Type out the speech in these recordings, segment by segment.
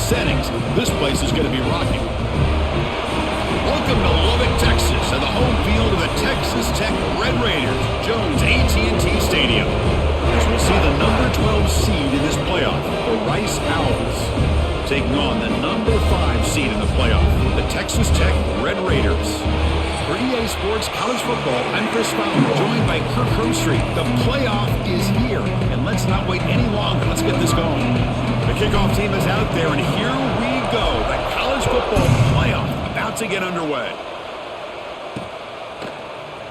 settings, this place is going to be rocking. Welcome to Lubbock, Texas, and the home field of the Texas Tech Red Raiders, Jones AT&T Stadium. As we'll see the number 12 seed in this playoff, the Rice Owls, taking on the number 5 seed in the playoff, the Texas Tech Red Raiders. For EA Sports College Football, I'm Chris Fowler, joined by Kirk Herbstreit. The playoff is here, and let's not wait any longer. Let's get this going. The kickoff team is out there, and here we go. The college football playoff about to get underway.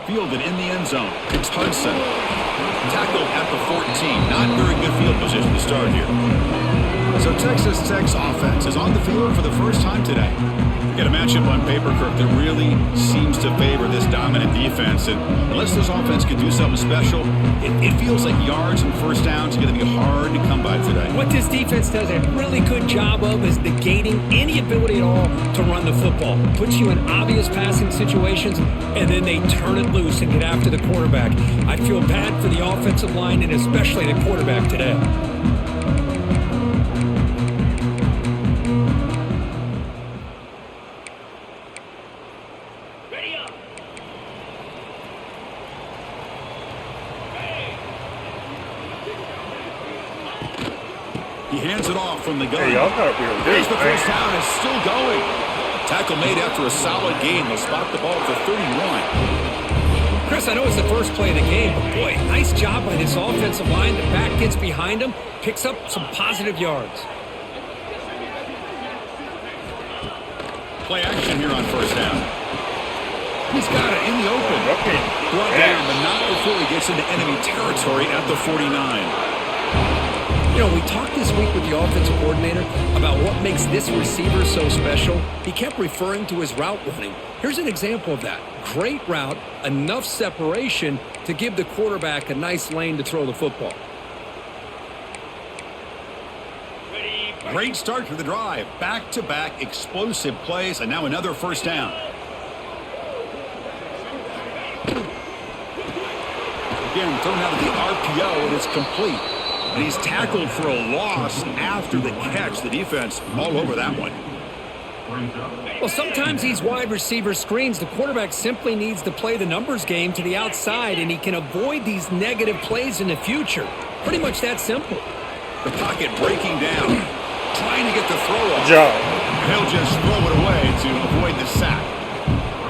Fielded in the end zone. It's Hudson. Tackled at the 14. Not very good field position to start here. So Texas Tech's offense is on the field for the first time today. We got a matchup on paper, Kirk, that really seems to favor this dominant defense. And unless this offense can do something special, it feels like yards and first downs are going to be hard to come by today. What this defense does a really good job of is negating any ability at all to run the football. Puts you in obvious passing situations, and then they turn it loose and get after the quarterback. I feel bad for the offensive line and especially the quarterback today. He hands it off from the gun. Hey, y'all gotta be Here's the first down. It's still going. Tackle made after a solid gain. They'll spot the ball for 31. Chris, I know it's the first play of the game, but boy, nice job by this offensive line. The back gets behind him, picks up some positive yards. Play action here on first down. He's got it in the open. Okay. Brought down, but not before he gets into enemy territory at the 49. You know, we talked this week with the offensive coordinator about what makes this receiver so special. He kept referring to his route running. Here's an example of that. Great route, enough separation to give the quarterback a nice lane to throw the football. Great start to the drive. Back-to-back explosive plays, and now another first down. Again, thrown out of the RPO, and it's complete. And he's tackled for a loss after the catch. The defense all over that one. Well, sometimes these wide receiver screens, the quarterback simply needs to play the numbers game to the outside, and he can avoid these negative plays in the future. Pretty much that simple. The pocket breaking down. Trying to get the throw off. Joe. He'll just throw it away to avoid the sack.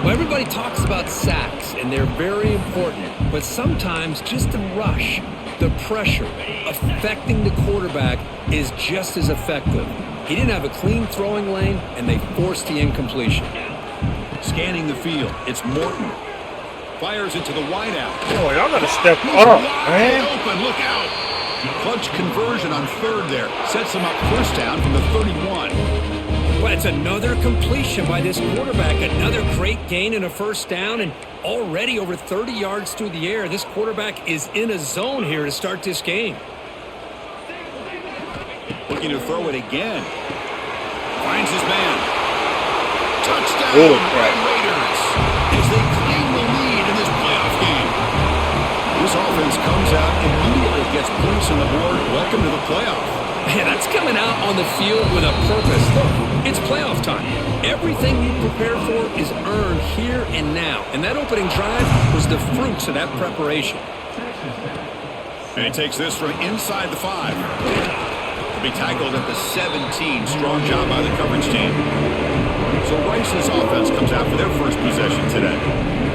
Well, everybody talks about sacks, and they're very important. But sometimes just the rush, the pressure, affecting the quarterback is just as effective. He didn't have a clean throwing lane, and they forced the incompletion. Scanning the field, it's Morton. Fires it to the wideout. Oh, y'all gotta step up, man. Open, look out. Clutch conversion on third there. Sets him up first down from the 31. Well, it's another completion by this quarterback. Another great gain and a first down, and already over 30 yards through the air. This quarterback is in a zone here to start this game. Looking to throw it again. Finds his man. Touchdown, Red Raiders, as they claim the lead in this playoff game. This offense comes out immediately, gets points on the board. Welcome to the playoff. Man, that's coming out on the field with a purpose. Look, it's playoff time. Everything you prepare for is earned here and now. And that opening drive was the fruits of that preparation. And he takes this from inside the 5. To be tackled at the 17. Strong job by the coverage team. So Rice's offense comes out for their first possession today.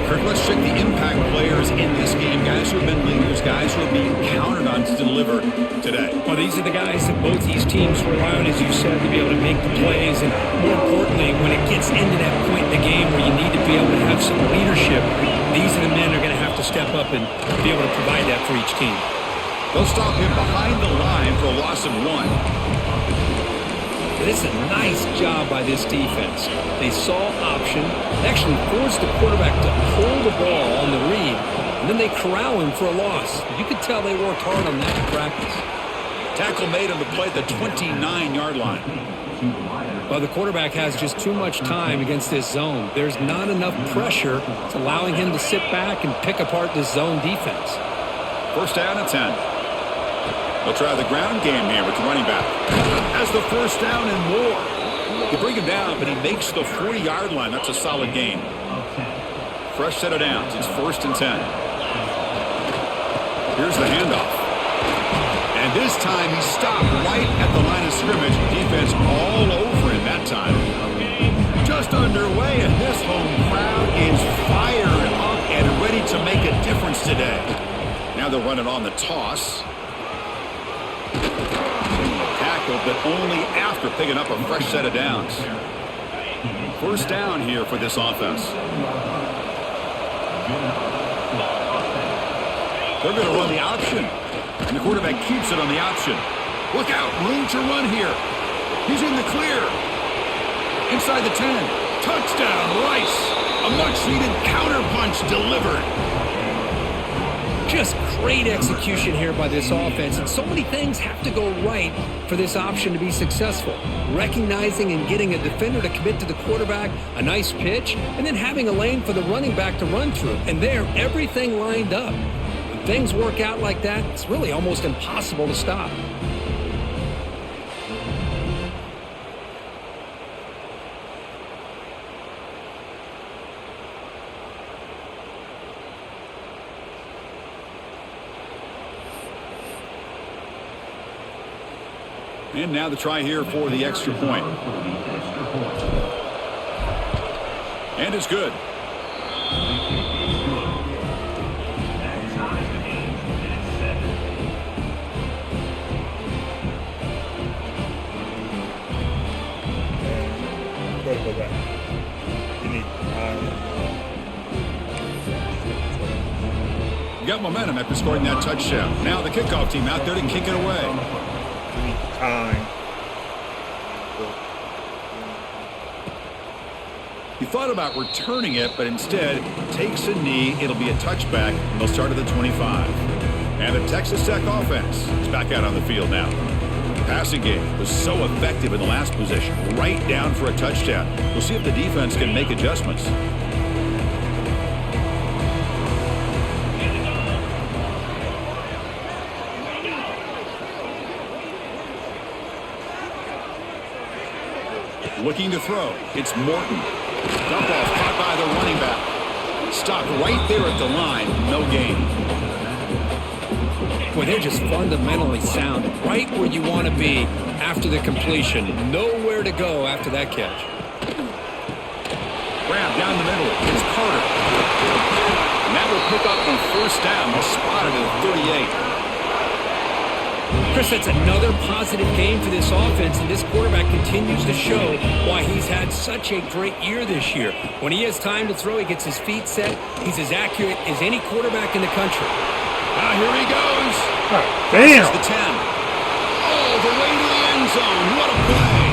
Kirk, let's check the impact players in this game. Guys who have been leaders, guys who are being counted on to deliver today. Well, these are the guys that both these teams rely on, as you said, to be able to make the plays. And more importantly, when it gets into that point in the game where you need to be able to have some leadership, these are the men who are going to have to step up and be able to provide that for each team. They'll stop him behind the line for a loss of 1. This is a nice job by this defense. They saw option, actually forced the quarterback to hold the ball on the read, and then they corral him for a loss. You could tell they worked hard on that in practice. Tackle made on the play at the 29-yard line. Well, the quarterback has just too much time against this zone. There's not enough pressure. It's allowing him to sit back and pick apart this zone defense. First down and 10. They'll try the ground game here with the running back. Has the first down and more. You bring him down, but he makes the 40-yard line. That's a solid gain. Fresh set of downs. It's 1st and 10. Here's the handoff. And this time he stopped right at the line of scrimmage. Defense all over him that time. Just underway, and this home crowd is fired up and ready to make a difference today. Now they'll run it on the toss. Tackled, but only after picking up a fresh set of downs. First down here for this offense. They're going to run the option. And the quarterback keeps it on the option. Look out, room to run here. He's in the clear. Inside the 10. Touchdown, Rice. A much-needed counterpunch delivered. Just great execution here by this offense, and so many things have to go right for this option to be successful. Recognizing and getting a defender to commit to the quarterback, a nice pitch, and then having a lane for the running back to run through. And there, everything lined up. When things work out like that, it's really almost impossible to stop. And now the try here for the extra point. And it's good. Go back. You need Got momentum after scoring that touchdown. Now the kickoff team out there to kick it away. We need time. He thought about returning it, but instead takes a knee. It'll be a touchback, and they'll start at the 25. And the Texas Tech offense is back out on the field now. The passing game was so effective in the last possession, right down for a touchdown. We'll see if the defense can make adjustments. Looking to throw. It's Morton. Dump off caught by the running back. Stopped right there at the line. No gain. Well, they're just fundamentally sound. Right where you want to be after the completion. Nowhere to go after that catch. Grab down the middle. It's Carter. And that will pick up the first down. They'll spot it at the 38. Chris, that's another positive game for this offense, and this quarterback continues to show why he's had such a great year this year. When he has time to throw, he gets his feet set. He's as accurate as any quarterback in the country. Now here he goes. Oh, damn. The 10. All the way to the end zone. What a play.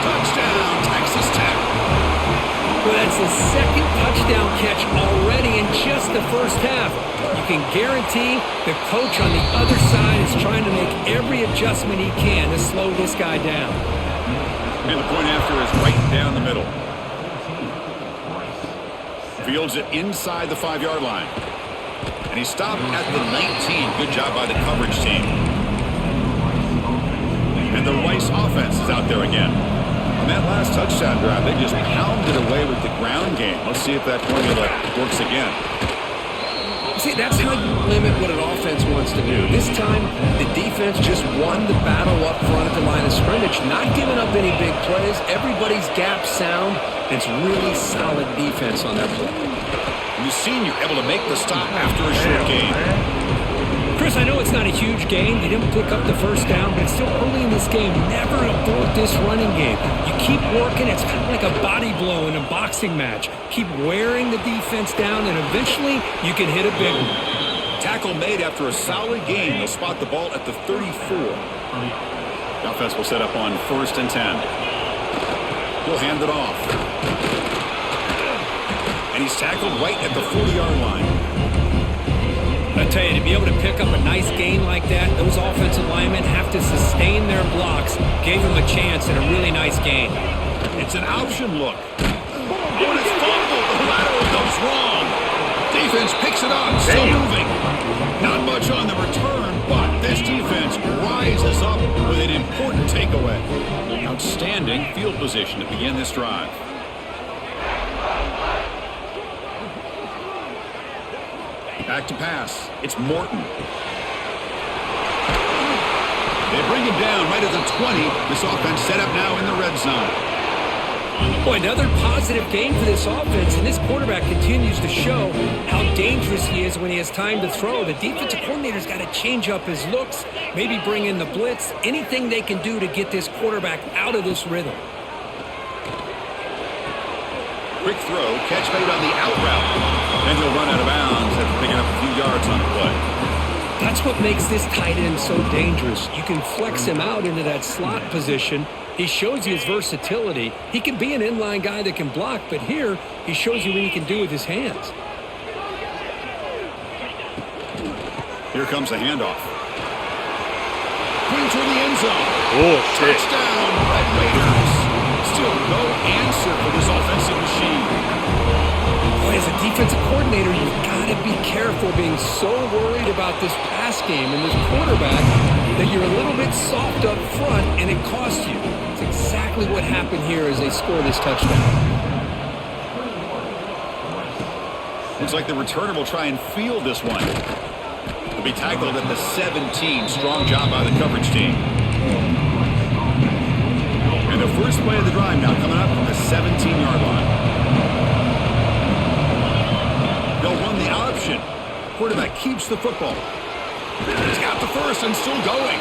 Touchdown, Texas Tech. Well, that's the second touchdown catch already in just the first half. You can guarantee the coach on the other side is trying to make every adjustment he can to slow this guy down. And the point after is right down the middle. Fields it inside the 5-yard line. And he stopped at the 19. Good job by the coverage team. And the Rice offense is out there again. On that last touchdown drive, they just pounded away with the ground game. Let's see if that formula works again. See, that's how you limit what an offense wants to do. This time, the defense just won the battle up front at the line of scrimmage, not giving up any big plays. Everybody's gap sound. It's really solid defense on that play. And the senior able to make the stop after a short gain. Chris, I know it's not a huge gain. They didn't pick up the first down, but it's still early in this game. Never abort this running game. You keep working. It's kind of like a body blow in a boxing match. Keep wearing the defense down, and eventually you can hit a big one. Tackle made after a solid gain. They'll spot the ball at the 34. The offense will set up on 1st and 10. He'll hand it off. And he's tackled right at the 40-yard line. I tell you, to be able to pick up a nice gain like that, those offensive linemen have to sustain their blocks. Gave them a chance and a really nice gain. It's an option look. Oh, and it's fumbled. The lateral goes wrong. Defense picks it up. Still moving. Not much on the return, but This defense rises up with an important takeaway. Outstanding field position to begin this drive. Back to pass. It's Morton. They bring him down right at the 20. This offense set up now in the red zone. Boy, another positive game for this offense, and this quarterback continues to show how dangerous he is when he has time to throw. The defensive coordinator's got to change up his looks, maybe bring in the blitz, anything they can do to get this quarterback out of this rhythm. Quick throw, catch made on the out route. And he'll run out of bounds after picking up a few yards on the play. That's what makes this tight end so dangerous. You can flex him out into that slot position. He shows you his versatility. He can be an inline guy that can block, but here he shows you what he can do with his hands. Here comes the handoff. Putting toward the end zone. Oh, shit. Touchdown, Red Raiders. Still no answer for this offensive machine. Boy, as a defensive coordinator, you've got to be careful being so worried about this pass game and this quarterback that you're a little bit soft up front and it costs you. It's exactly what happened here as they score this touchdown. Looks like the returner will try and field this one. He'll be tackled at the 17. Strong job by the coverage team. And the first play of the drive now coming up from the 17-yard line. They'll run the option. Quarterback keeps the football. He's got the first and still going.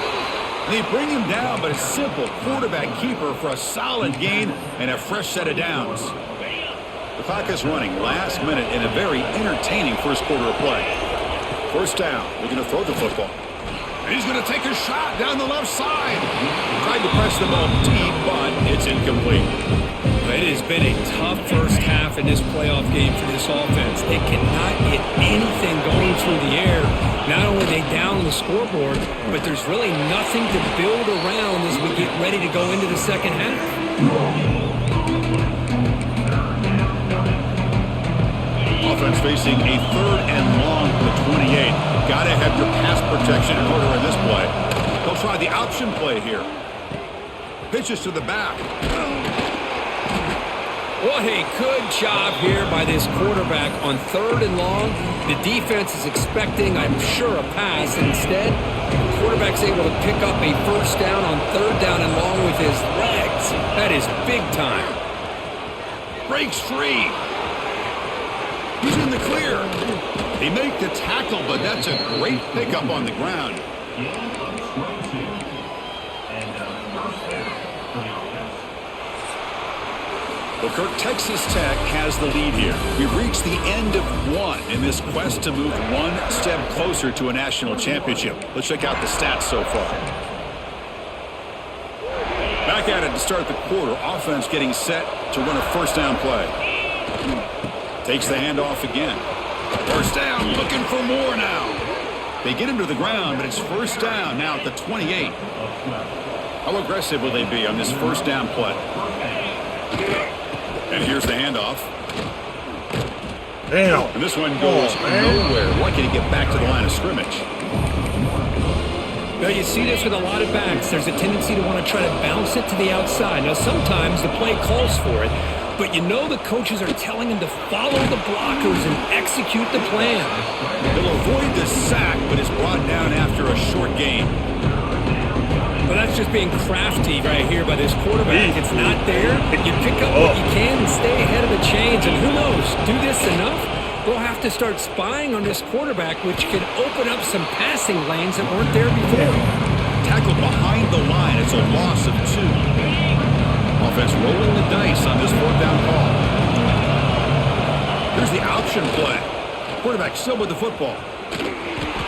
They bring him down, but a simple quarterback keeper for a solid gain and a fresh set of downs. The clock is running last minute in a very entertaining first quarter of play. First down. They're going to throw the football. He's going to take a shot down the left side. Tried to press the ball deep, but it's incomplete. It has been a tough first half in this playoff game for this offense. They cannot get anything going through the air. Not only are they down on the scoreboard, but there's really nothing to build around as we get ready to go into the second half. Offense facing a 3rd and long for the 28. Got to have your pass protection in order in this play. They'll try the option play here. Pitches to the back. What a good job here by this quarterback on 3rd and long. The defense is expecting, I'm sure, a pass. And instead, the quarterback's able to pick up a first down on 3rd down and long with his legs. That is big time. Breaks free. He's in the clear. They make the tackle, but that's a great pickup on the ground. Well, Kirk, Texas Tech has the lead here. We've reached the end of one in this quest to move one step closer to a national championship. Let's check out the stats so far. Back at it to start the quarter. Offense getting set to run a first down play. Takes the handoff again. First down, looking for more now. They get him to the ground, but it's first down now at the 28. How aggressive will they be on this first down play? And here's the handoff. Damn. And this one goes nowhere. Why can't he get back to the line of scrimmage? Well, you see this with a lot of backs. There's a tendency to want to try to bounce it to the outside. Now, sometimes the play calls for it, but you know the coaches are telling him to follow the blockers and execute the plan. He'll avoid the sack, but is brought down after a short gain. But that's just being crafty right here by this quarterback. It's not there. You pick up what you can and stay ahead of the chains. And who knows, do this enough, we'll have to start spying on this quarterback, which can open up some passing lanes that weren't there before. Tackled behind the line. It's a loss of 2. Offense rolling the dice on this 4th down call. Here's the option play. Quarterback still with the football.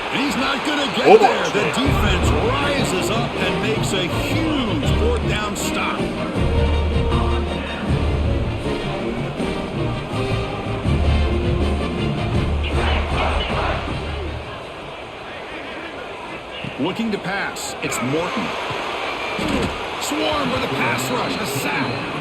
And he's not going to get there. The defense rises up and makes a huge 4th down stop. Looking to pass. It's Morton. Swarm with a pass rush. A sack.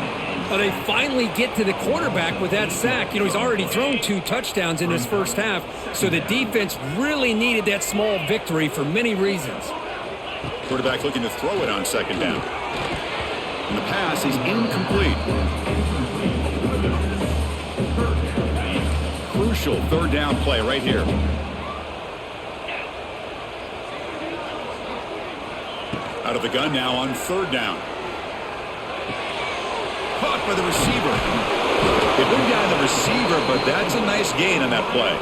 Well, they finally get to the quarterback with that sack. You know, he's already thrown 2 touchdowns in his first half, so the defense really needed that small victory for many reasons. Quarterback looking to throw it on second down. And the pass is incomplete. Crucial third down play right here. Out of the gun now on third down. Caught by the receiver. They bring down the receiver, but that's a nice gain on that play.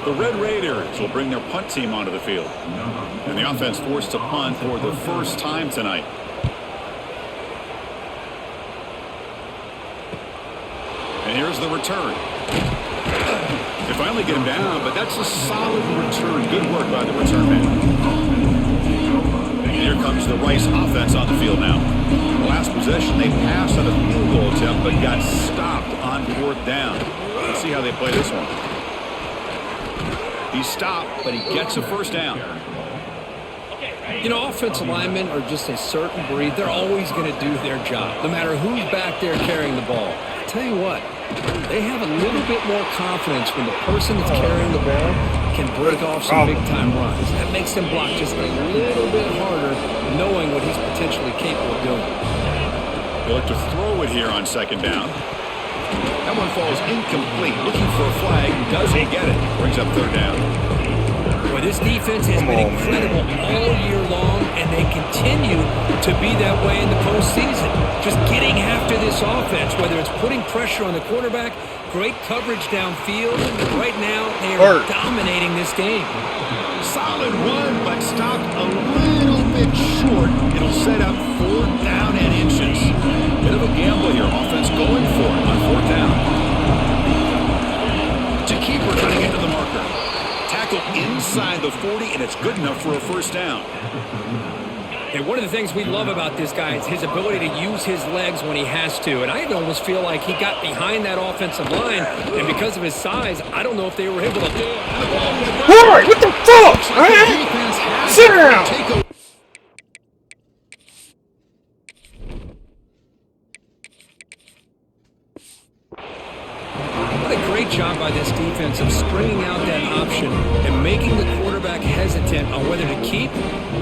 The Red Raiders will bring their punt team onto the field. And the offense forced to punt for the first time tonight. And here's the return. They finally get him down, but that's a solid return. Good work by the return man. And here comes the Rice offense on the field now. Last possession, they passed on a field goal attempt, but got stopped on fourth down. Let's see how they play this one. He's stopped, but he gets a first down. You know, offensive linemen are just a certain breed. They're always going to do their job, no matter who's back there carrying the ball. I tell you what, they have a little bit more confidence when the person that's carrying the ball can break off some big-time runs. That makes them block just a little bit harder, knowing what he's potentially capable of doing. They look to throw it here on second down. That one falls incomplete. Looking for a flag. Doesn't get it. Brings up third down. Boy, this defense has been incredible all year long, and they continue to be that way in the postseason. Just getting after this offense, whether it's putting pressure on the quarterback, great coverage downfield. Right now, they are dominating this game. Solid run, but stopped a little bit short. It'll set up fourth down and inches. Bit of a gamble here. Offense going for it on fourth down. To keeper trying to get to the marker. Tackle inside the 40, and it's good enough for a first down. And one of the things we love about this guy is his ability to use his legs when he has to. And I almost feel like he got behind that offensive line, and because of his size, I don't know if they were able to do it. Boy, what the fuck, man? Sit down. What a great job by this defense of stringing out that option and making the quarterback hesitant on whether to keep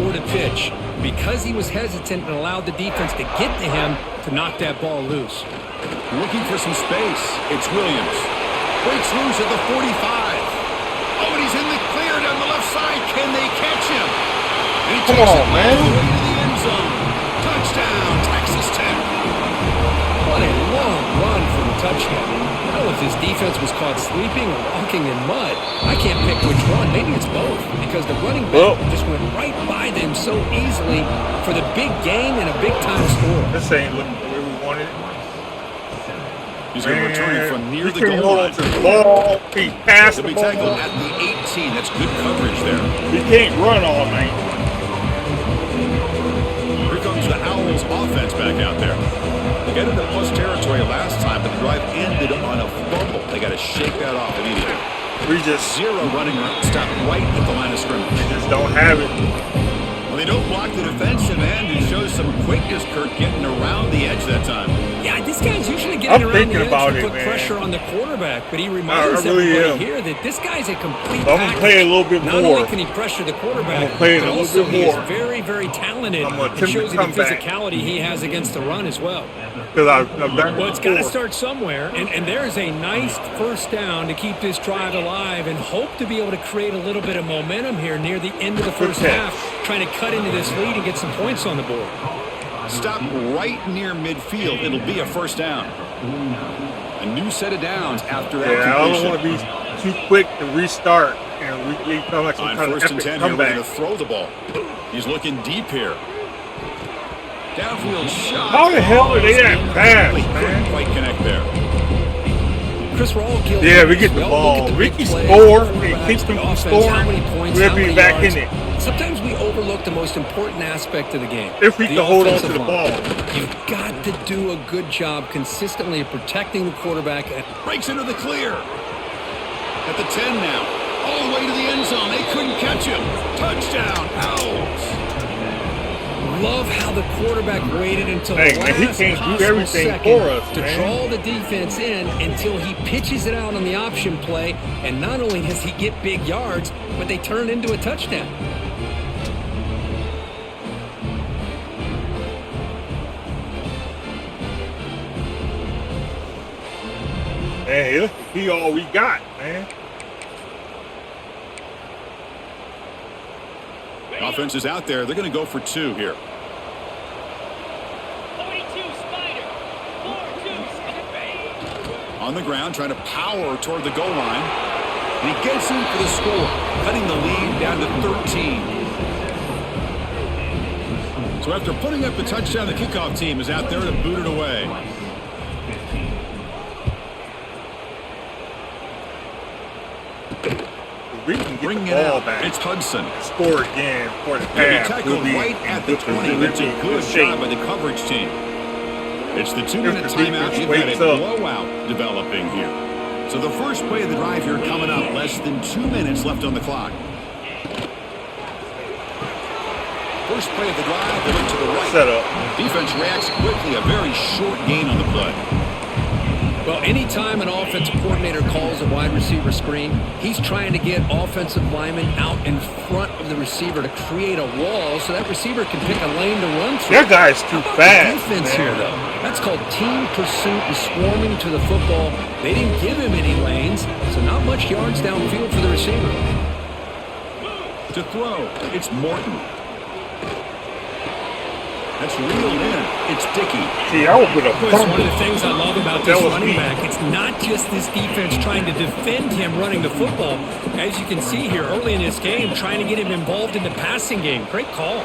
or to pitch. Because he was hesitant and allowed the defense to get to him to knock that ball loose. Looking for some space. It's Williams. Breaks loose at the 45. Oh, and he's in the clear down the left side. Can they catch him? And he takes it all the way to the end zone. Touchdown, Texas Tech. What a long run for the touchdown. I don't know if his defense was caught sleeping or walking in mud. I can't pick which one. Maybe it's both, because the running back just went right by them so easily for the big game and a big-time score. This ain't looking the way we wanted it. He's going to return it from near the goal line. He passed the He'll be ball. tackled at the 18. That's good coverage there. He can't run all night. Here comes the Owls offense back out there. They got into plus territory last time, but the drive ended on a fumble. They got to shake that off immediately. We just Zero running route. Stop right at the line of scrimmage. we just don't have it. Well, they don't block the defensive end and shows some quickness, Kurt, getting around the edge that time. Yeah, this guy's usually getting around the edge to put man. pressure on the quarterback, but he reminds really everybody here that this guy's a complete I'm going to play a little bit Not more. only can he pressure the quarterback, play it but a little also bit he is more. very, very talented. I'm gonna It attempt shows to you the come back. physicality he has against the run as well. Because I've done Well, it's got to start somewhere, and there's a nice first down to keep this drive alive and hope to be able to create a little bit of momentum here near the end of the first half, trying to cut into this lead and get some points on the board. Stop right near midfield. It'll be a first down. A new set of downs after that I don't completion. want to be too quick to restart. And we come like some On kind of first and epic 10 here, we're going comeback. to throw the ball. He's looking deep here. Downfield shot. How the hell are they that fast, Couldn't man? quite connect there. Chris, we're all guilty. Yeah, we get the all ball. look at We big can plays, score. the It quarterbacks, keeps the them from offense, how scoring. many points, We'll how be many back yards. in it. Sometimes we overlook the most important aspect of the game. If we the can hold on to offensive the line. ball. You've got to do a good job consistently of protecting the quarterback. Breaks into the clear. At the 10 now. All the way to the end zone. They couldn't catch him. Touchdown, Owls. Love how the quarterback waited until Hey, the man, he last can't do possible everything second for us, to man. draw the defense in until he pitches it out on the option play. And not only does he get big yards, but they turn into a touchdown. Man, he all we got, man. Offense is out there. They're going to go for 2 here. 42 Spider. 4-2 Spider. On the ground, trying to power toward the goal line. And he gets in for the score, cutting the lead down to 13. So after putting up the touchdown, the kickoff team is out there to boot it away. We can get Bring the it ball out. back. It's Hudson. Score again for the He'll be pass. tackled right at the 20. It's a good job by the coverage team. It's the 2-minute timeout. You've got a blowout developing here. So the first play of the drive here coming up. Less than 2 minutes left on the clock. First play of the drive, they look to the right. Set up. Defense reacts quickly. A very short gain on the play. Well, anytime an offensive coordinator calls a wide receiver screen, he's trying to get offensive linemen out in front of the receiver to create a wall so that receiver can pick a lane to run through. That guy's too fast. Defense here, though. That's called team pursuit and swarming to the football. They didn't give him any lanes, so not much yards downfield for the receiver. To throw, it's Morton. That's reeled in. It's Dickey. See, I was with a It's one of the things I love about this running me. back. It's not just this defense trying to defend him running the football. As you can see here early in this game, trying to get him involved in the passing game. Great call.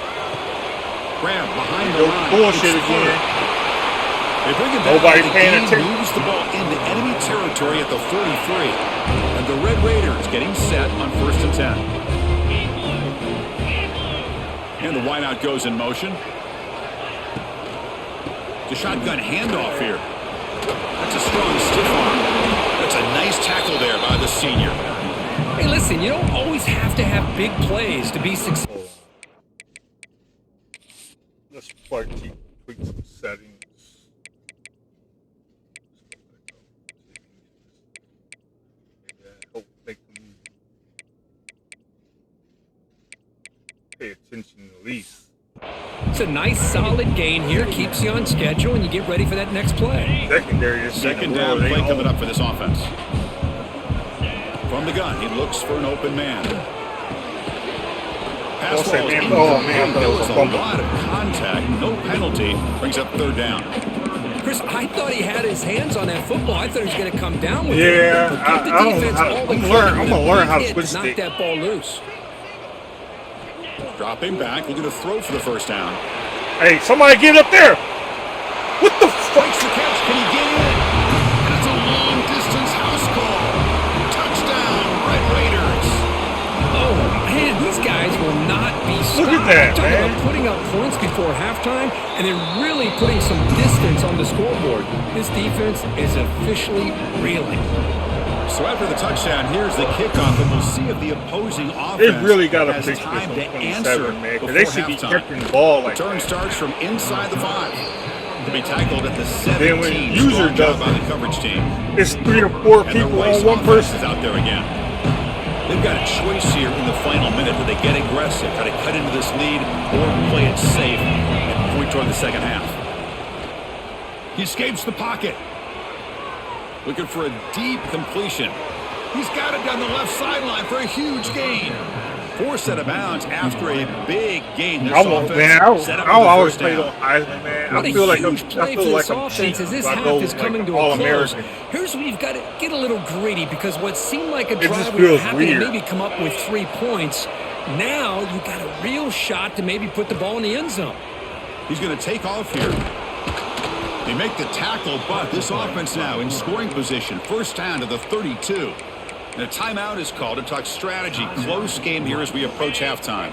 Grab behind the line. Bullshit It's again. They bring it back. Nobody's The paying team attention. moves the ball into enemy territory at the 43. And the Red Raiders getting set on 1st and 10. And the wideout goes in motion. The shotgun handoff here. That's a strong stiff arm. That's a nice tackle there by the senior. Hey, listen, you don't always have to have big plays to be successful. Let's tweak some settings. Hope they can pay attention at least. It's a nice, solid gain here. Keeps you on schedule, and you get ready for that next play. Secondary is Second down play coming up for this offense. From the gun, he looks for an open man. Pass ball is incomplete. There was a lot of contact, no penalty. Brings up 3rd down. Chris, I thought he had his hands on that football. I thought he was going to come down with it. Yeah, But give the defense all the I'm credit. going to learn how to Hit, switch knock stick. that ball loose. Dropping back, looking to throw for the 1st down. Hey, somebody get up there! What the fuck? Strikes the catch. Can he get in? And it's a long-distance house call. Touchdown, Red Raiders. Oh, man, these guys will not be stopped. Look at that, Talking man. about putting up points before halftime and then really putting some distance on the scoreboard. This defense is officially reeling. So after the touchdown, here's the kickoff, and we'll see if the opposing offense They really got to has fix time this to on answer 27, man, before because they should be halftime. catching the ball like Turn that. starts from inside the 5. To be tackled at the 17. Then when the user Strong job does by it, the coverage team. It's 3 or 4 And people the Rice on one offense person. is out there again. They've got a choice here in the final minute. Do they get aggressive, try to cut into this lead, or play it safe and point toward the second half? He escapes the pocket. Looking for a deep completion. He's got it down the left sideline for a huge gain. Forced out of bounds after a big gain. This offense set up I'll for the always first play down. on Heisman, man. What I a feel like I'm huge play for this offense as this half is coming to a close. All-American. Here's where you've got to get a little gritty because what seemed like a just drive we were feels happy to weird. maybe come up with 3 points. Now you got a real shot to maybe put the ball in the end zone. He's going to take off here. They make the tackle, but this offense now in scoring position. First down to the 32. And a timeout is called to talk strategy. Close game here as we approach halftime.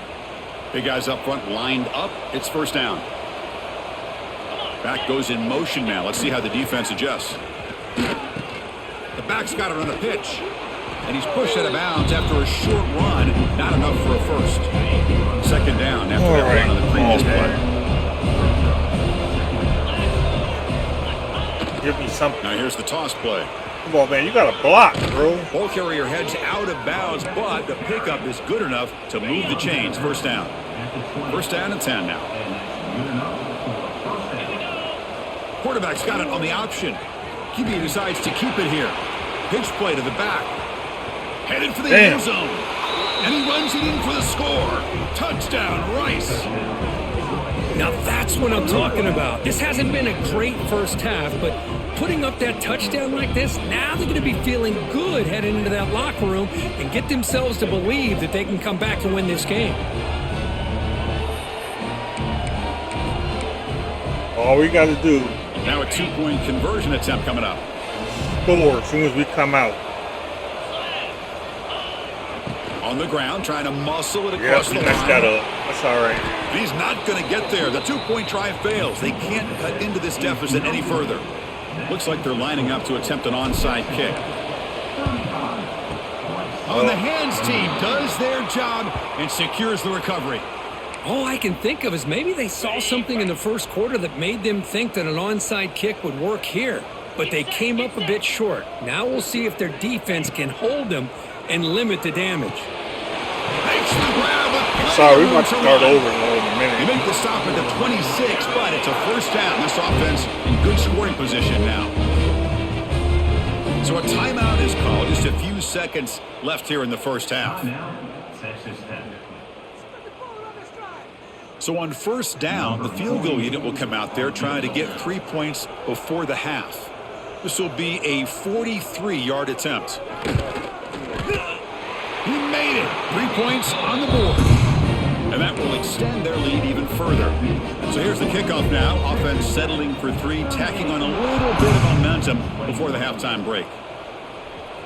Big guys up front lined up. It's first down. Back goes in motion now. Let's see how the defense adjusts. The back's got it on the pitch. And he's pushed out of bounds after a short run. Not enough for a first. Second down after that run on the previous play. Give me something. Now here's the toss play. Come on, man. You got to block, bro. Ball carrier heads out of bounds, but the pickup is good enough to move the chains. First down. First down and 10 now. Quarterback's got it on the option. QB decides to keep it here. Pitch play to the back. Headed for the end zone. And he runs it in for the score. Touchdown, Rice. Now that's what I'm talking about. This hasn't been a great first half, but putting up that touchdown like this, now they're going to be feeling good heading into that locker room and get themselves to believe that they can come back and win this game. All we got to do. Now a 2-point conversion attempt coming up. Score as soon as we come out. On the ground, trying to muscle it across the line. That up. That's all right. He's not going to get there. The 2-point try fails. They can't cut into this deficit any further. Looks like they're lining up to attempt an onside kick. On the hands team does their job and secures the recovery. All I can think of is maybe they saw something in the first quarter that made them think that an onside kick would work here. But they came up a bit short. Now we'll see if their defense can hold them and limit the damage. Makes the grab with sorry, we might start over in a minute. They make the stop at the 26, but it's a first down. This offense in good scoring position now. So a timeout is called. Just a few seconds left here in the first half. So on first down, the field goal unit will come out there trying to get 3 points before the half. This will be a 43-yard attempt. He made it. 3 points on the board. And that will extend their lead even further. So here's the kickoff now. Offense settling for 3, tacking on a little bit of momentum before the halftime break.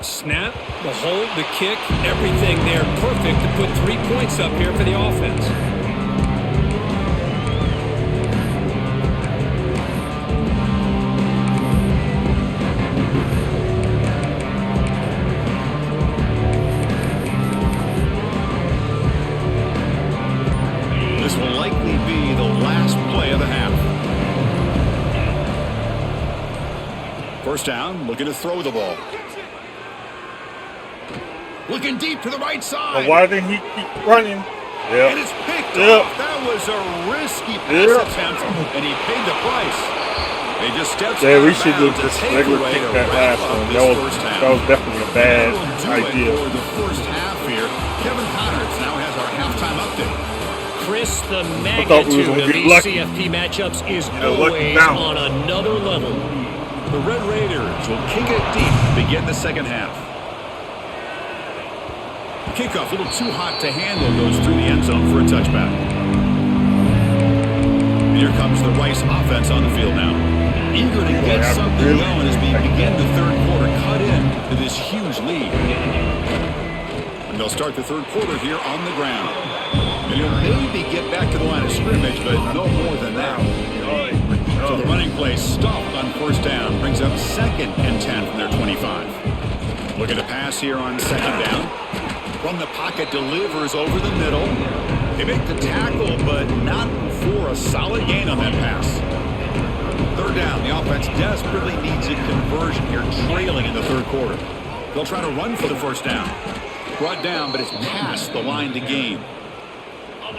Snap, the hold, the kick, everything there perfect to put 3 points up here for the offense. This will likely be the last play of the half. First down, looking to throw the ball. Looking deep to the right side. But why didn't he keep running? And it's picked off. That was a risky pass attempt, and he paid the price. They just stepped out we should have of just bounds regular kick that last one. That was definitely a bad idea. For the first half here, Kevin Connors now has our halftime update. Chris, the thought we was magnitude gonna of get these lucky. CFP matchups is lucky always now. on another level. The Red Raiders will kick it deep to begin the second half. Kickoff a little too hot to handle, goes through the end zone for a touchback. And here comes the Rice offense on the field now. Eager to get something going as we begin the third quarter, cut in to this huge lead. And they'll start the third quarter here on the ground. And he'll maybe get back to the line of scrimmage, but no more than that. So the running play stopped on first down, brings up 2nd and 10 from their 25. Looking to pass here on second down. From the pocket, delivers over the middle. They make the tackle, but not for a solid gain on that pass. Third down, the offense desperately needs a conversion here, trailing in the third quarter. They'll try to run for the first down. Brought down, but it's past the line to gain.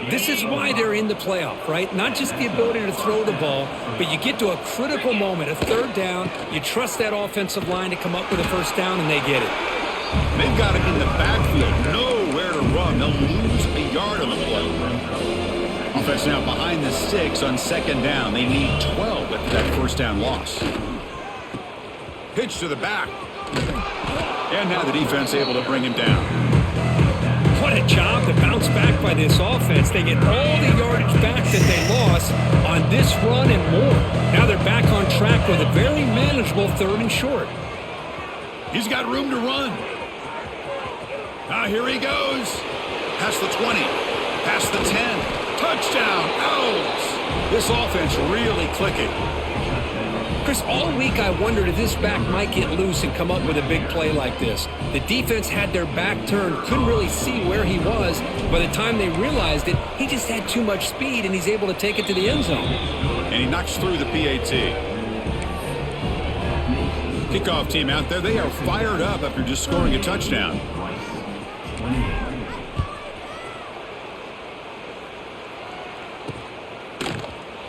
This is why they're in the playoff, right? Not just the ability to throw the ball, but you get to a critical moment, a third down, you trust that offensive line to come up with a first down, and they get it. They've got it in the backfield, nowhere to run. They'll lose a yard on the play. Offense now behind the sticks on second down. They need 12 after that first down loss. Pitch to the back. And now the defense able to bring him down. What a job to bounce back by this offense. They get all the yardage back that they lost on this run and more. Now they're back on track with a very manageable 3rd and short. He's got room to run. Here he goes. Past the 20. Past the 10. Touchdown, Owls. This offense really clicking. Chris, all week I wondered if this back might get loose and come up with a big play like this. The defense had their back turned, couldn't really see where he was. By the time they realized it, he just had too much speed, and he's able to take it to the end zone. And he knocks through the PAT. Kickoff team out there, they are fired up after just scoring a touchdown.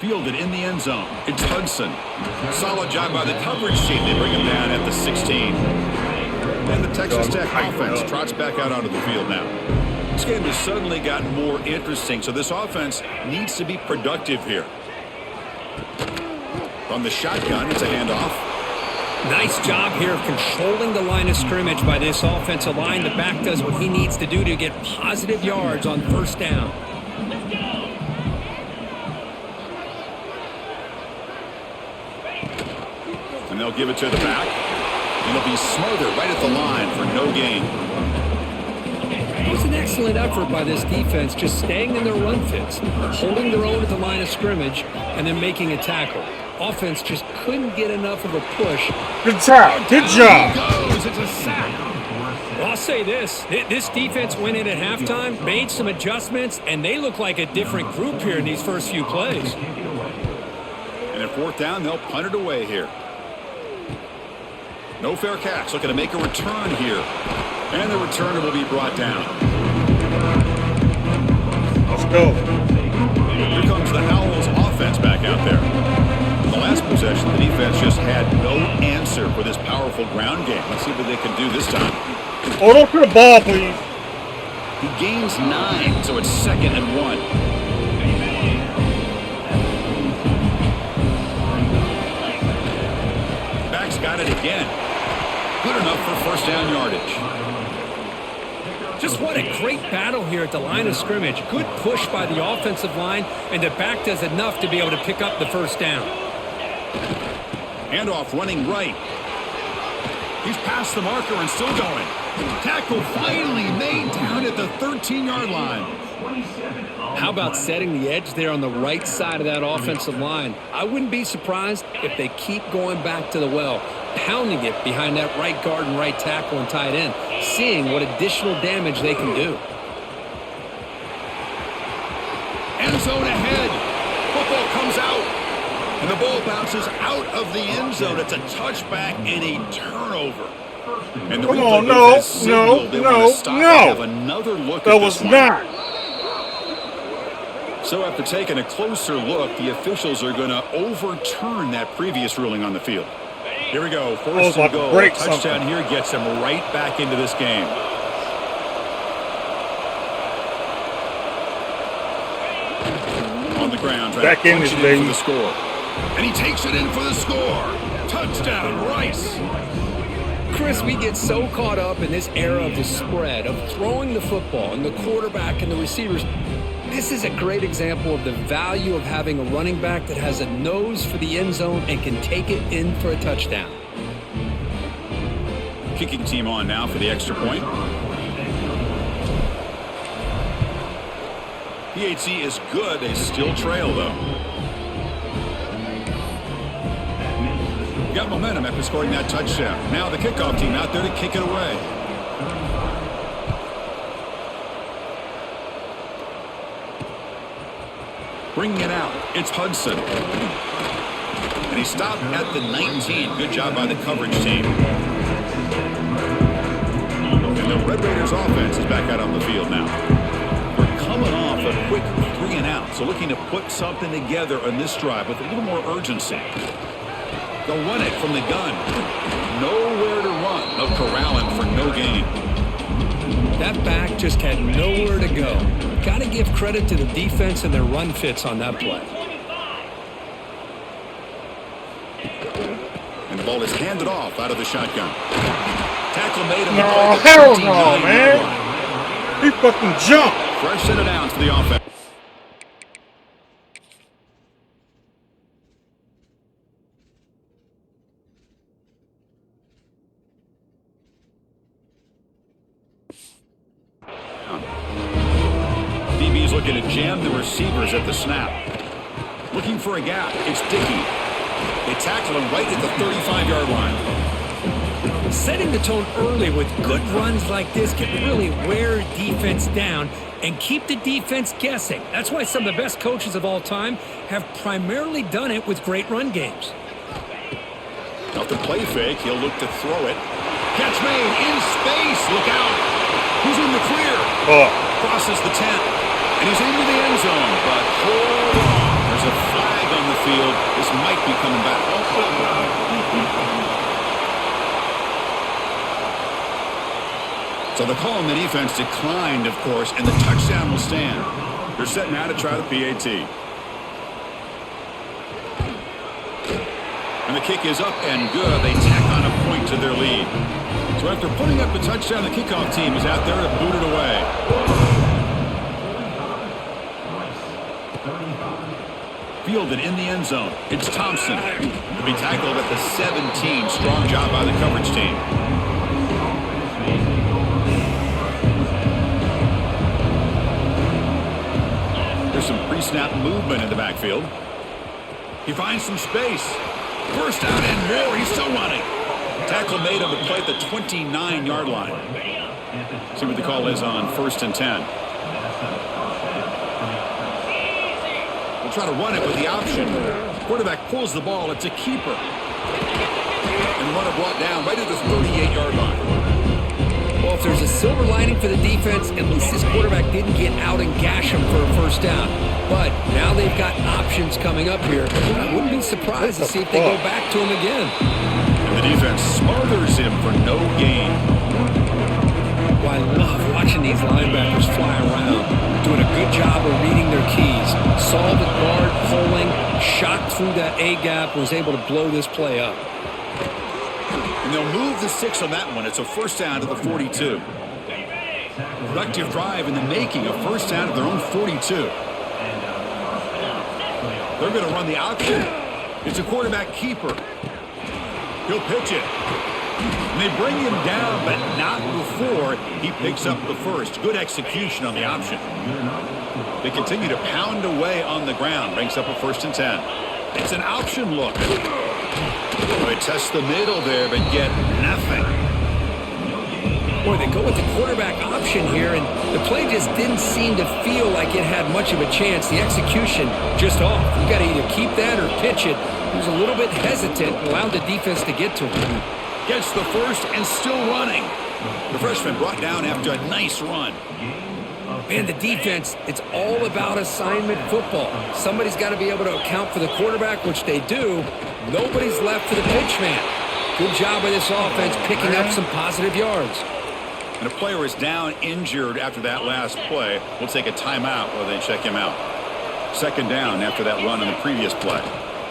Fielded in the end zone. It's Hudson. Solid job by the coverage team. They bring him down at the 16. And the Texas Tech offense trots back out onto the field now. This game has suddenly gotten more interesting, so this offense needs to be productive here. From the shotgun, it's a handoff. Nice job here of controlling the line of scrimmage by this offensive line. The back does what he needs to do to get positive yards on first down. And they'll give it to the back. And it'll be smothered right at the line for no gain. It was an excellent effort by this defense, just staying in their run fits, holding their own at the line of scrimmage, and then making a tackle. Offense just couldn't get enough of a push. Good job. Good job. Goes. It's a sack. Well, I'll say this. This defense went in at halftime, made some adjustments, and they look like a different group here in these first few plays. And at fourth down, they'll punt it away here. No fair catch. Looking to make a return here. And the returner will be brought down. Let's go. Here comes the Owls offense back out there. The last possession, the defense just had no answer for this powerful ground game. Let's see what they can do this time. Oh, don't put the ball, please. He gains 9, so it's 2nd and 1. Back's got it again. Good enough for first down yardage. Just what a great battle here at the line of scrimmage. Good push by the offensive line, and the back does enough to be able to pick up the first down. Handoff running right. He's past the marker and still going. Tackle finally made down at the 13-yard line. How about setting the edge there on the right side of that offensive line? I wouldn't be surprised if they keep going back to the well, pounding it behind that right guard and right tackle and tight end, seeing what additional damage they can do. End zone ahead. Football comes out. And the ball bounces out of the end zone. It's a touchback and a turnover. And the Come replay on, booth has signaled they want to stop and have no. another look That at was this one. not. So after taking a closer look, the officials are going to overturn that previous ruling on the field. Here we go. First and goal. Touchdown here gets them right back into this game. On the ground, Back in this, baby. for the score. And he takes it in for the score. Touchdown, Rice. Chris, we get so caught up in this era of the spread, of throwing the football and the quarterback and the receivers. This is a great example of the value of having a running back that has a nose for the end zone and can take it in for a touchdown. Kicking team on now for the extra point. PHC is good. They still trail, though. Got momentum after scoring that touchdown. Now the kickoff team out there to kick it away. Bringing it out, it's Hudson. And he stopped at the 19. Good job by the coverage team. And the Red Raiders offense is back out on the field now. We're coming off a quick 3 and out, so looking to put something together on this drive with a little more urgency. They'll run it from the gun. Nowhere to run. They'll corral him for no gain. That back just had nowhere to go. Got to give credit to the defense and their run fits on that play. And the ball is handed off out of the shotgun. Tackle made him. No, hell no, man. He fucking jumped. Fresh set of downs for the offense. DB's looking to jam the receivers at the snap. Looking for a gap. It's Dickey. They tackle him right at the 35-yard line. Setting the tone early with good runs like this can really wear defense down and keep the defense guessing. That's why some of the best coaches of all time have primarily done it with great run games. Off the play fake, he'll look to throw it. Catch made in space. Look out. Who's in the clear? Crosses the 10. And he's into the end zone. But hold on. There's a flag on the field. This might be coming back. So the call on the defense declined, of course, and the touchdown will stand. They're set now to try the PAT. And the kick is up and good. They tack on a point to their lead. So after putting up the touchdown, the kickoff team is out there to boot it away. Fielded in the end zone. It's Thompson. To be tackled at the 17. Strong job by the coverage team. There's some pre-snap movement in the backfield. He finds some space. First down and more. He's still running. Tackle made on the play at the 29-yard line. See what the call is on 1st and 10. We'll try to run it with the option. Quarterback pulls the ball. It's a keeper. And the runner brought down right at the 38-yard line. Well, if there's a silver lining for the defense, at least this quarterback didn't get out and gash him for a first down. But now they've got options coming up here. I wouldn't be surprised to see if they go back to him again. And the defense smothers him for no gain. Well, I love watching these linebackers fly around, doing a good job of reading their keys. Saw the guard pulling, shot through that A-gap, was able to blow this play up. And they'll move the 6 on that one. It's a first down to the 42. Productive drive in the making, a first down to their own 42. They're going to run the option. It's a quarterback keeper. He'll pitch it. And they bring him down, but not before he picks up the first. Good execution on the option. They continue to pound away on the ground. Brings up a 1st and 10. It's an option look. They test the middle there, but get nothing. Boy, they go with the quarterback option here, and the play just didn't seem to feel like it had much of a chance. The execution just off. You got to either keep that or pitch it. He was a little bit hesitant, allowed the defense to get to him. Gets the first and still running. The freshman brought down after a nice run. Man, the defense, it's all about assignment football. Somebody's got to be able to account for the quarterback, which they do. Nobody's left for the pitch man. Good job by this offense picking up some positive yards. And a player is down injured after that last play. We'll take a timeout while they check him out. 2nd down after that run on the previous play.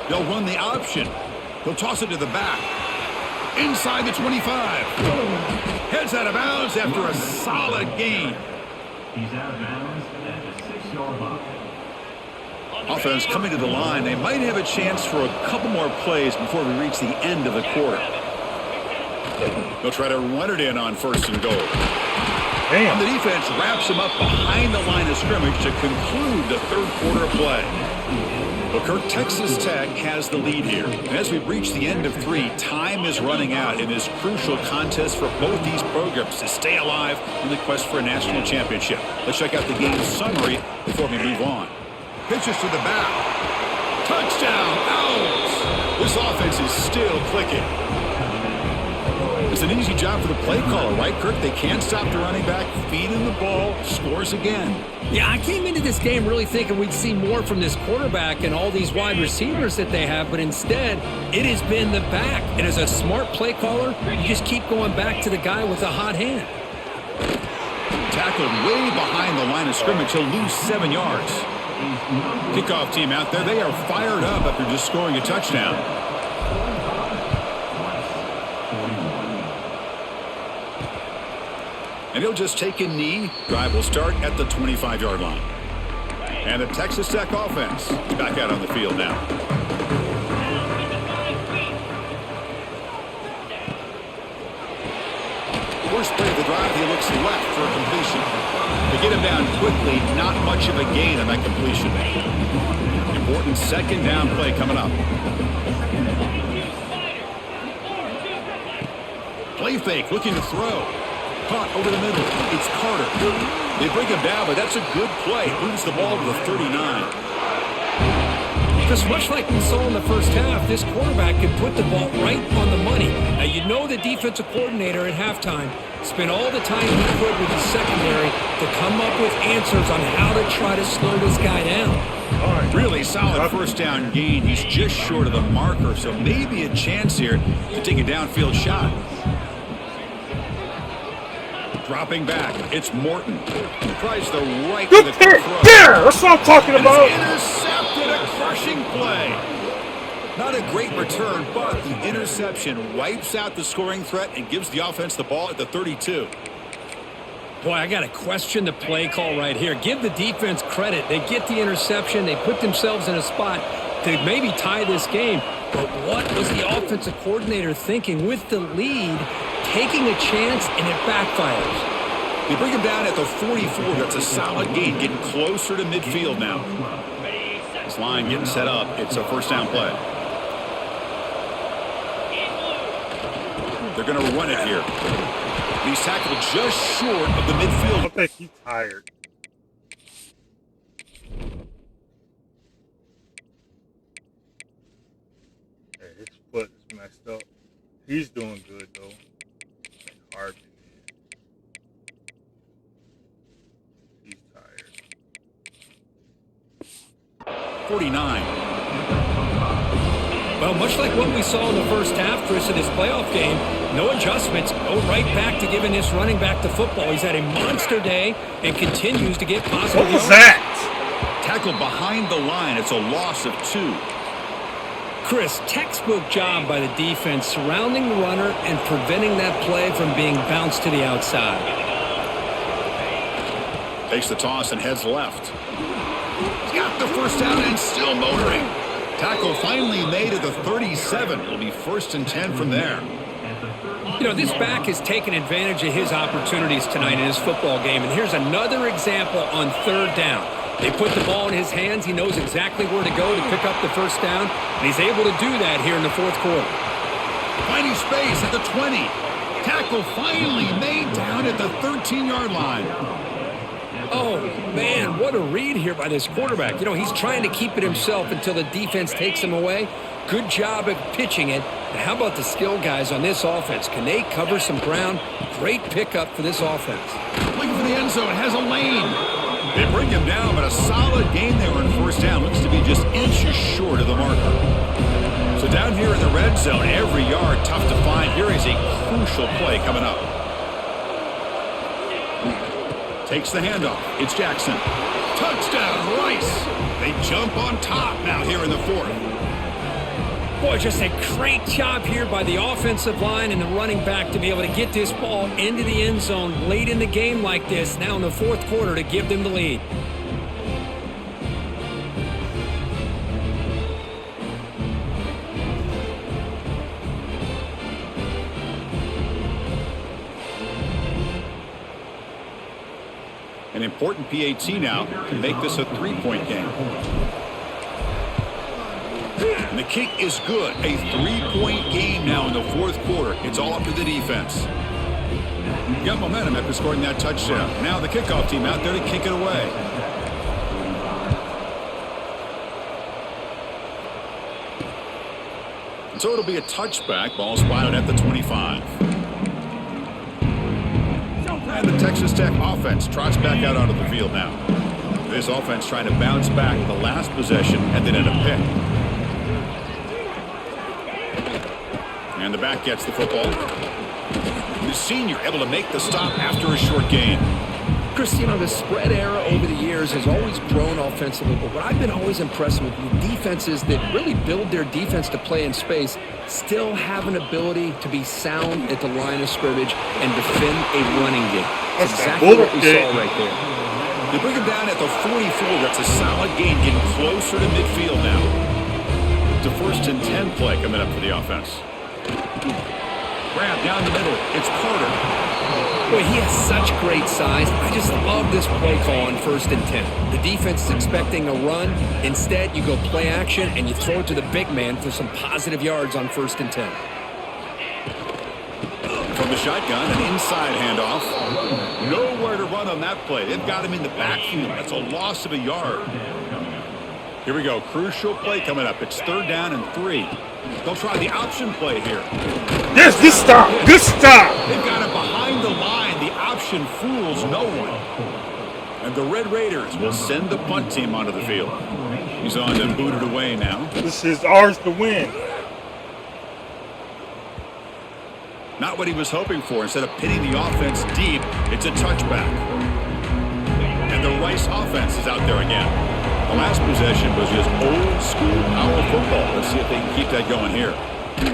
They'll run the option. He'll toss it to the back. Inside the 25. Heads out of bounds after a solid gain. He's out of bounds at the 6-yard line. Offense coming to the line. They might have a chance for a couple more plays before we reach the end of the quarter. They'll try to run it in on 1st and goal. And the defense wraps him up behind the line of scrimmage to conclude the 3rd quarter play. Well, Kirk, Texas Tech has the lead here. And as we reach the end of 3, time is running out in this crucial contest for both these programs to stay alive in the quest for a national championship. Let's check out the game summary before we move on. Pitches to the back. Touchdown, Owls! This offense is still clicking. It's an easy job for the play caller, right, Kirk? They can't stop the running back, feed him the ball, scores again. Yeah, I came into this game really thinking we'd see more from this quarterback and all these wide receivers that they have, but instead, it has been the back. And as a smart play caller, you just keep going back to the guy with a hot hand. Tackled way behind the line of scrimmage. He'll lose 7 yards. Kickoff team out there. They are fired up after just scoring a touchdown. And he'll just take a knee. Drive will start at the 25-yard line. And the Texas Tech offense back out on the field now. First play of the drive, he looks left for a completion. To get him down quickly, not much of a gain on that completion. Important 2nd down play coming up. Play fake, looking to throw. Caught over the middle. It's Carter. They bring him down, but that's a good play. Moves the ball to the 39. Just much like we saw in the first half, this quarterback can put the ball right on the money. Now, you know the defensive coordinator at halftime spent all the time he could with his secondary to come up with answers on how to try to slow this guy down. All right, really solid first down gain. He's just short of the marker, so maybe a chance here to take a downfield shot. Dropping back, it's Morton. Tries the right Good with a pick. throw. There. That's what I'm talking And about. it's intercepted, a crushing play. Not a great return, but the interception wipes out the scoring threat and gives the offense the ball at the 32. Boy, I got to question the play call right here. Give the defense credit. They get the interception. They put themselves in a spot to maybe tie this game. But what was the offensive coordinator thinking with the lead, taking a chance, and it backfires? They bring him down at the 44. That's a solid gain, getting closer to midfield now. This line getting set up. It's a first down play. They're going to run it here. He's tackled just short of the midfield. I think he's tired. Hey, his foot is messed up. He's doing good though. Hard. He's tired. 49. Well, much like what we saw in the first half, Chris, of this playoff game, no adjustments, go right back to giving this running back to football. He's had a monster day and continues to get positive. What was that? Tackled behind the line. It's a loss of 2. Chris, textbook job by the defense surrounding the runner and preventing that play from being bounced to the outside. Takes the toss and heads left. He's got the first down and still motoring. Tackle finally made at the 37. It'll be 1st and 10 from there. You know, this back has taken advantage of his opportunities tonight in his football game. And here's another example on 3rd down. They put the ball in his hands. He knows exactly where to go to pick up the first down. And he's able to do that here in the 4th quarter. Finding space at the 20. Tackle finally made down at the 13-yard line. Oh, man, what a read here by this quarterback. You know, he's trying to keep it himself until the defense takes him away. Good job at pitching it. And how about the skill guys on this offense? Can they cover some ground? Great pickup for this offense. Looking for the end zone. Has a lane. They bring him down, but a solid gain there on 1st down. Looks to be just inches short of the marker. So down here in the red zone, every yard tough to find. Here is a crucial play coming up. Takes the handoff. It's Jackson. Touchdown, Rice. They jump on top now here in the 4th. Boy, just a great job here by the offensive line and the running back to be able to get this ball into the end zone late in the game like this, now in the 4th quarter, to give them the lead. An important PAT now to make this a 3-point game. And the kick is good. A 3-point game now in the 4th quarter. It's all up to the defense. Got momentum after scoring that touchdown. Now the kickoff team out there to kick it away. And so it'll be a touchback. Ball spotted at the 25. And the Texas Tech offense trots back out onto the field now. This offense trying to bounce back the last possession and then in a pick. And the back gets the football. The senior able to make the stop after a short gain. Chris, you know, the spread era over the years has always grown offensively, but what I've been always impressed with defenses that really build their defense to play in space still have an ability to be sound at the line of scrimmage and defend a running game. That's exactly what we saw right there. They bring him down at the 44. That's a solid gain, getting closer to midfield now. It's a 1st and 10 play coming up for the offense. Grab down the middle. It's Carter. Boy, he has such great size. I just love this play call on 1st and 10. The defense is expecting a run. Instead, you go play action and you throw it to the big man for some positive yards on 1st and 10. From the shotgun, an inside handoff. Nowhere to run on that play. They've got him in the backfield. That's a loss of a yard. Here we go. Crucial play coming up. It's 3rd down and 3. They'll try the option play here. Yes, good stop. Good stop. They've got it behind the line. The option fools no one. And the Red Raiders will send the punt team onto the field. He's on to boot it away now. This is ours to win. Not what he was hoping for. Instead of pitting the offense deep, it's a touchback. And the Rice offense is out there again. The last possession was just old school power football. Let's see if they can keep that going here.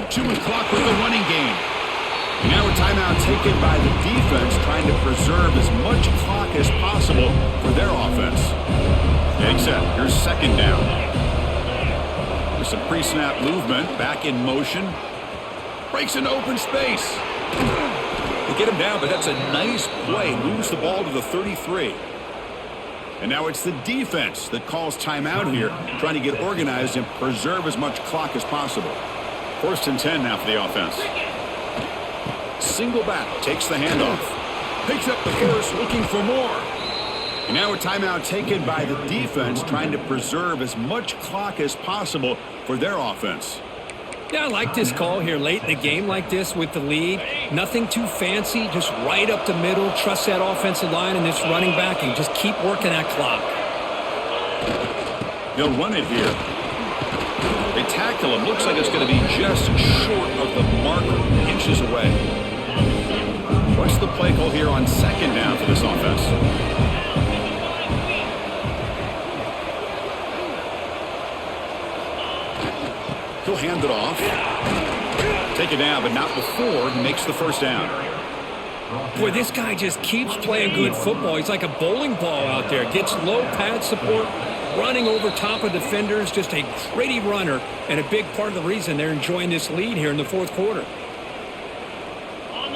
Chewing clock with the running game. Now a timeout taken by the defense, trying to preserve as much clock as possible for their offense. Getting set. Here's second down. With some pre-snap movement, back in motion. Breaks into open space. They get him down, but that's a nice play. Moves the ball to the 33. And now it's the defense that calls timeout here, trying to get organized and preserve as much clock as possible. 1st and 10 now for the offense. Single back, takes the handoff. Picks up the first, looking for more. And now a timeout taken by the defense, trying to preserve as much clock as possible for their offense. Yeah, I like this call here late in the game like this with the lead. Nothing too fancy, just right up the middle. Trust that offensive line and this running back and just keep working that clock. They'll run it here. They tackle him. Looks like it's going to be just short of the marker, inches away. What's the play call here on second down for this offense? He'll hand it off. Take it down, but not before he makes the first down. Boy, this guy just keeps playing good football. He's like a bowling ball out there. Gets low pad support, running over top of defenders. Just a gritty runner, and a big part of the reason they're enjoying this lead here in the 4th quarter.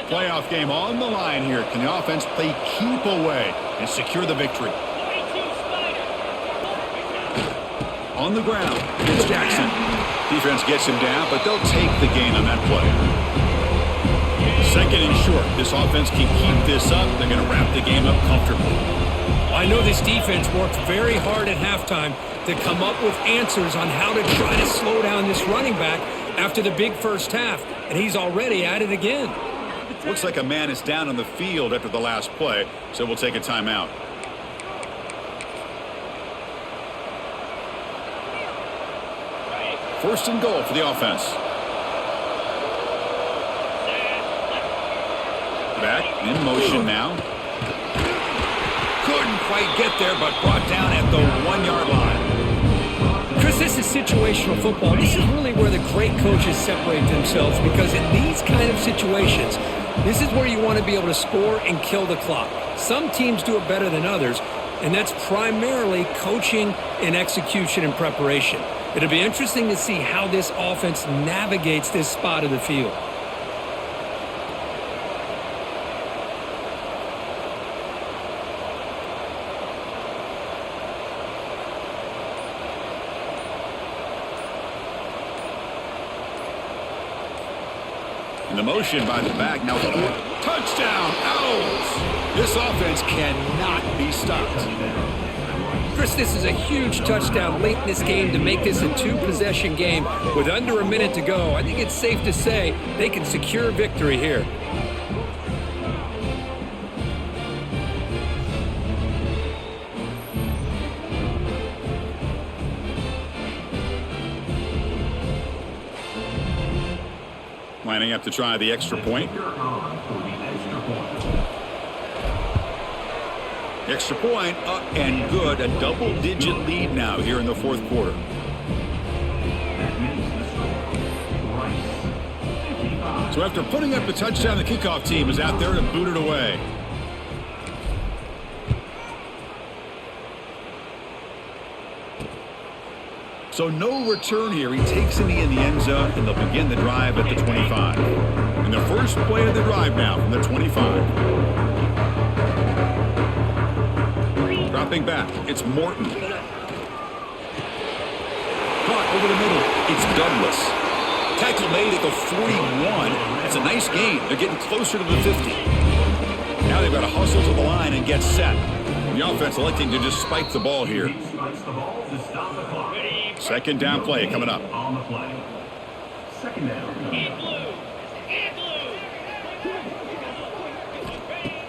Playoff game on the line here. Can the offense play keep away and secure the victory? On the ground, it's Jackson. Defense gets him down, but they'll take the gain on that play. 2nd and short. This offense can keep this up. They're going to wrap the game up comfortably. I know this defense worked very hard at halftime to come up with answers on how to try to slow down this running back after the big first half, and he's already at it again. Looks like a man is down on the field after the last play, so we'll take a timeout. First and goal for the offense. Back in motion now. Couldn't quite get there, but brought down at the 1-yard line. Chris, this is situational football. This is really where the great coaches separate themselves, because in these kind of situations, this is where you want to be able to score and kill the clock. Some teams do it better than others, and that's primarily coaching and execution and preparation. It'll be interesting to see how this offense navigates this spot of the field. And the motion by the back. Now, touchdown, Owls! This offense cannot be stopped. Chris, this is a huge touchdown late in this game to make this a 2-possession game with under a minute to go. I think it's safe to say they can secure victory here. Lining up to try the extra point. Extra point up and good. A double-digit lead now here in the 4th quarter. So after putting up the touchdown, the kickoff team is out there to boot it away. So no return here. He takes it in the end zone, and they'll begin the drive at the 25. And the first play of the drive now from the 25. Dropping back, it's Morton. Caught over the middle, it's Douglas. Tackle made at the 41. That's a nice gain. They're getting closer to the 50. Now they've got to hustle to the line and get set. The offense electing to just spike the ball here. Second down play coming up. On the play. Second down.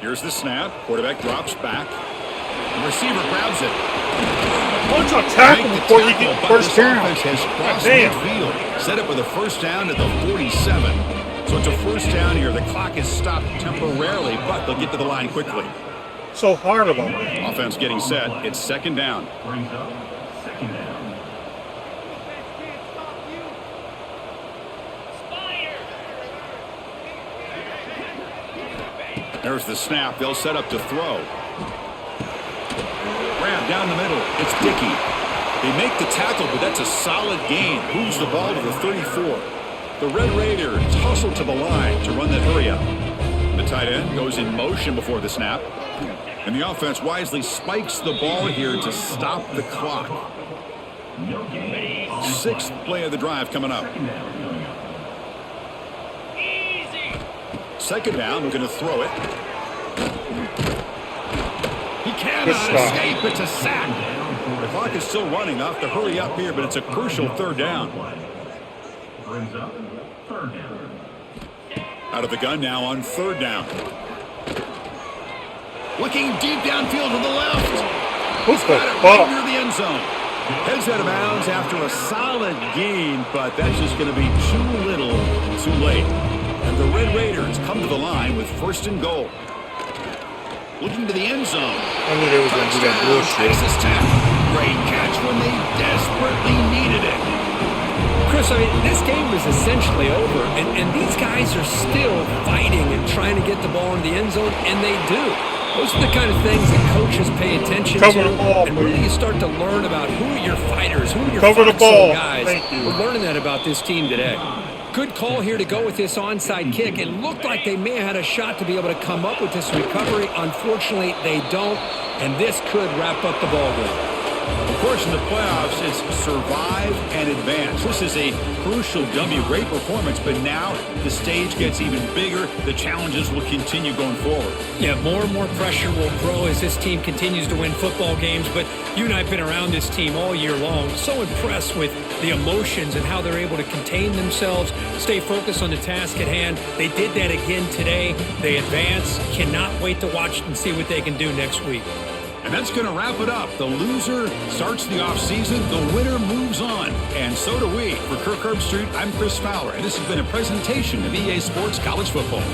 Here's the snap. Quarterback drops back. The receiver grabs it. What's a tackle before we get first down? Offense has crossed midfield. Set up with a first down at the 47. So it's a first down here. The clock is stopped temporarily, but they'll get to the line quickly. So hard about that. Offense getting set. It's second down. Brings up second down. There's the snap. They'll set up to throw. Grab down the middle. It's Dickey. They make the tackle, but that's a solid gain. Moves the ball to the 34. The Red Raiders hustle to the line to run that hurry up. The tight end goes in motion before the snap. And the offense wisely spikes the ball here to stop the clock. Sixth play of the drive coming up. Second down, we're going to throw it. He cannot escape. It's a sack. The clock is still running off the hurry up here, but it's a crucial third down. Brings up third down. Out of the gun now on third down. Looking deep downfield to the left. Who's the Got it right near the end zone. Heads out of bounds after a solid gain, but that's just going to be too little, too late. And the Red Raiders come to the line with first and goal. Looking to the end zone. I knew they was going to do that bullshit. Texas Tech. Great catch when they desperately needed it. Chris, I mean, this game is essentially over, and these guys are still fighting and trying to get the ball in the end zone, and they do. Those are the kind of things that coaches pay attention Cover to, the ball, and really please. you start to learn about who are your fighters, who are your Cover the foxhole ball. guys. Thank you. We're learning that about this team today. Good call here to go with this onside kick. It looked like they may have had a shot to be able to come up with this recovery. Unfortunately, they don't, and this could wrap up the ball game. Of course, in the playoffs, it's survive and advance. This is a crucial W. Great performance, but now the stage gets even bigger. The challenges will continue going forward. Yeah, more and more pressure will grow as this team continues to win football games, but you and I have been around this team all year long. So impressed with the emotions and how they're able to contain themselves, stay focused on the task at hand. They did that again today. They advance. Cannot wait to watch and see what they can do next week. And that's going to wrap it up. The loser starts the offseason. The winner moves on. And so do we. For Kirk Herbstreit, I'm Chris Fowler, and this has been a presentation of EA Sports College Football.